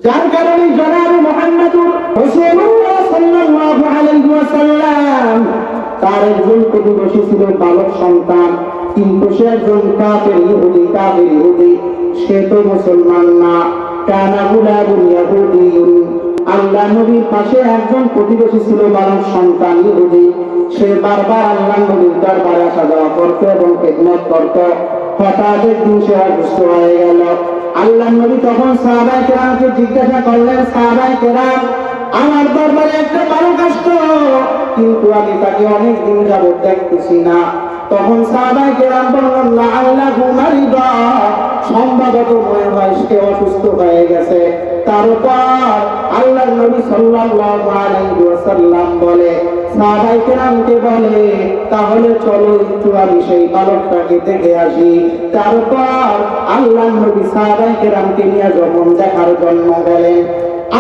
যার কারণে জনাব মুহাম্মদুর রাসূলুল্লাহ সাল্লাল্লাহু আলাইহি ওয়াসাল্লাম তার একজন প্রতিবেশী ছিল বালক সন্তান, কিন্তু সে একজন কাফের ইহুদি, সে তো মুসলমান না। কানা গুলাবুন ইয়াহুদিয়ুন, আল্লাহ নবীর পাশে একজন প্রতিবেশী ছিল বালক সন্তান ইহুদি। সে বারবার আল্লাহ নবীর দরবারে আসা যাওয়া করত এবং খেদমত করত। হঠাৎ একদিন সে অসুস্থ হয়ে গেল। আল্লাহ নবী তখন সাহাবায়ে কেরামকে জিজ্ঞাসা করলেন, সাহাবায়ে কেরাম, আমার দরবারে একটা বালক আসতো, কিন্তু আমি তাকে অনেক দিন যাবত দেখতেছি না। তখন সাহাবায়ে কেরাম বললেন, লাআল্লাহু মারিদা, সম্ভবত মনে হয় সে অসুস্থ হয়ে গেছে। তারপর আল্লাহর নবী সাল্লাল্লাহু আলাইহি ওয়াসাল্লাম বলে, সাহাবায়ে কেরামকে বলে, তাহলে চলো একটু আমি সেই বালকটাকে দেখে আসি। তারপর আল্লাহর নবী সাহাবায়ে কেরামকে নিয়ে যখন দেখার জন্য গেলেন,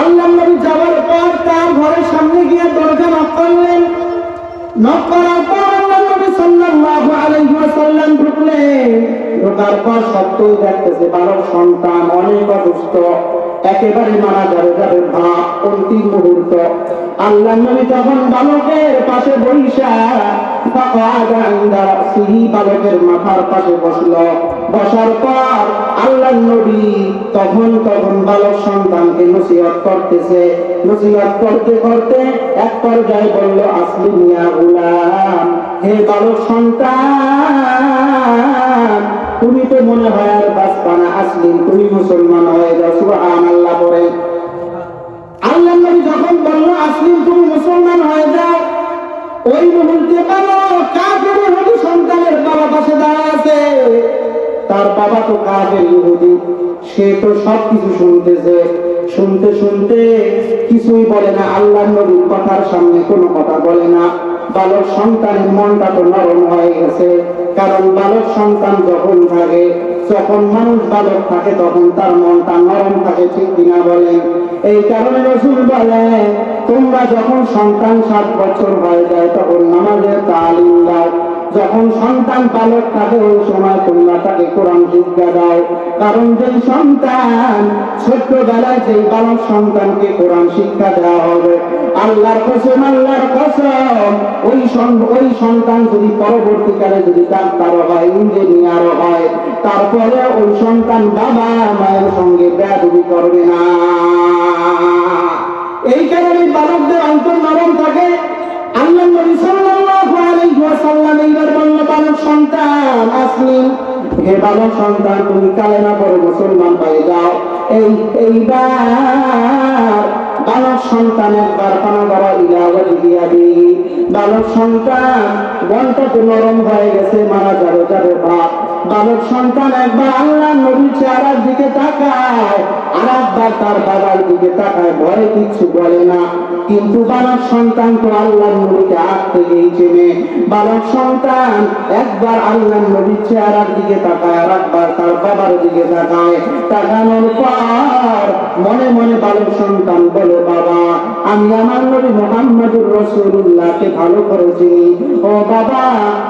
আল্লাহর নবী যাওয়ার পর তার ঘরের সামনে গিয়ে দরজা নক করলেন। নক করার পর আল্লাহর নবী সাল্লাল্লাহু আলাইহি ওয়াসাল্লাম ঢুকলেন। ঢোকার পর সত্যই দেখতেছে বালক সন্তান অনেক অসুস্থ, একেবারে মারা যাবে ভাব, অন্তিম মুহূর্ত। আল্লাহর নবী তখন বালকের পাশে বসা বালকের মাথার পাশে বসলো। বসার পর আল্লাহর নবী তখন বালক সন্তানকে নসিহত করতেছে। নসিহত করতে করতে এক পর্যায়ে বলল, আসলিম ইয়া গুলাম, হে বালক সন্তান, তুমি তো মনে হয় আর বাঁচবা না, আসলিম, তুমি মুসলমান হয়ে যাও। সুবহানাল্লাহ পড়ে আল্লাহর নবী যখন বলল, আসলিম, তুমি মুসলমান হয়ে যাও, ওই মুহূর্তে কাফের ইহুদি সন্তানের বাবা পাশে দাঁড়ায় আছে। তার বাবা তো কাফের ইহুদি, সে তো সবকিছু শুনতেছে। শুনতে শুনতে কিছুই বলে না, আল্লাহর নবীর কথার সামনে কোনো কথা বলে না। বালক সন্তানের মনটা তো নরম হয়ে গেছে, কারণ বালক সন্তান যখন থাকে, যখন মানুষ বালক থাকে, তখন তার মনটা নরম থাকে, ঠিক কিনা বলেন? এই কারণে রাসূল বলেন, তোমরা যখন সন্তান 7 বছর হয়ে যায় তখন নামাজের তালিম দাও। যখন সন্তান বালক থাকে ওই সময় তোমরা তাকে কোরআন শিক্ষা দাও, কারণ যে সন্তান ছোট্টবেলায় সেই বালক সন্তানকে কোরআন শিক্ষা দেওয়া হবে, আল্লাহর কসম ওই সন্তান যদি পরবর্তীকালে যদি ডাক্তার হয়, ইঞ্জিনিয়ার হয়, তারপরে ওই সন্তান বাবা মায়ের সঙ্গে বেয়াদবি করবে না। এই কারণে বালকদের অন্তর নরম থাকে। আল্লাহর নবী সাল্লাল্লাহু আলাইহি ওয়াসাল্লাম এইবার বলল, বালক সন্তান, আসলিম, হে বালক সন্তান, তুমি কালেমা পড়ে মুসলমান হয়ে যাও। এইবার বালক সন্তান একবার পানা ধরা ইলাওয়াত দিয়াবি, বালক সন্তান মনটা তো নরম হয়ে গেছে, মারা যাবে বাপ। বালক সন্তান একবার আল্লাহর নবীর চেহারার দিকে তাকায়, আর একবার তার বাবার দিকে তাকায়, ভয়ে কিচ্ছু বলে না। কিন্তু বালক সন্তান তো আল্লাহর নবীকে আগ থেকেই চেনে। বালক সন্তান একবার আল্লাহর নবীর চেহারার দিকে তাকায়, আর একবার তার বাবার দিকে তাকায়। তাকানোর পর মনে মনে বালক সন্তান বলে, বাবা, আমি আমার নবী মুহাম্মদুর রাসূলুল্লাহকে ভালো করে চিনি। ও বাবা,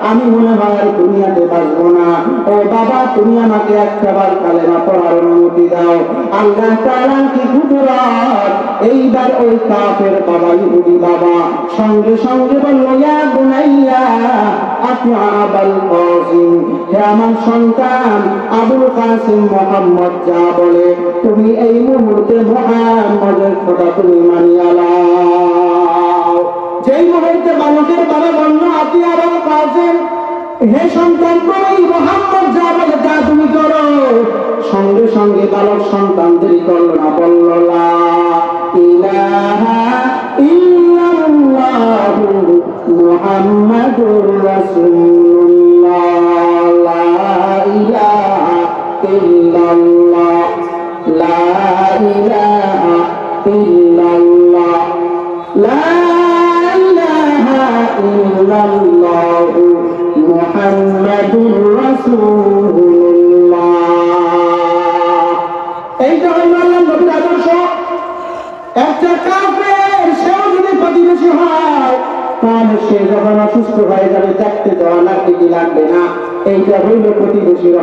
আমি মনে হয় আর দুনিয়াতে বাঁচবো না। ও বাবা, তুমি আমাকে একটাবার কালেমা পড়ার অনুমতি দাও। আল্লাহ তাআলা কি কুদরত! এইবার ওই কাফের বাবা, ইহুদি বাবা, সঙ্গে সঙ্গে বলল, ইয়া বুনাইয়া আতিআ আবাল কাসিম, হে আমার সন্তান আবুল কাসিম মুহাম্মদ যা বলে তুমি এই মুহূর্তে মুহাম্মদের কথা তুমি মানিয়া নাও। যেই মুহূর্তে বালকের বাবা বলল, আতিআ আবাল কাসিম, হে সন্তান, তুমি মুহাম্মদ যা বলে তা তুমি করো, সঙ্গে সঙ্গে বালক সন্তান দেরি করল না, বলল, লা ইলাহা ইল্লাল্লাহু মুহাম্মাদুর রাসূলুল্লাহ, লা ইলাহা ইল্লাল্লাহ, লা ইলাহা ইল্লাল্লাহ, লা ইলাহা ইল্লাল্লাহ মুহাম্মাদুর রাসূলুল্লাহ। এইটা হলো আল্লাহর নবীর আদর্শ। একটা কাফের সেও যদি প্রতিবেশী হয়, তাহলে সে যখন অসুস্থ হয়ে যাবে দেখতে যাওয়া লাগবে না। এইটা হইল প্রতিবেশীর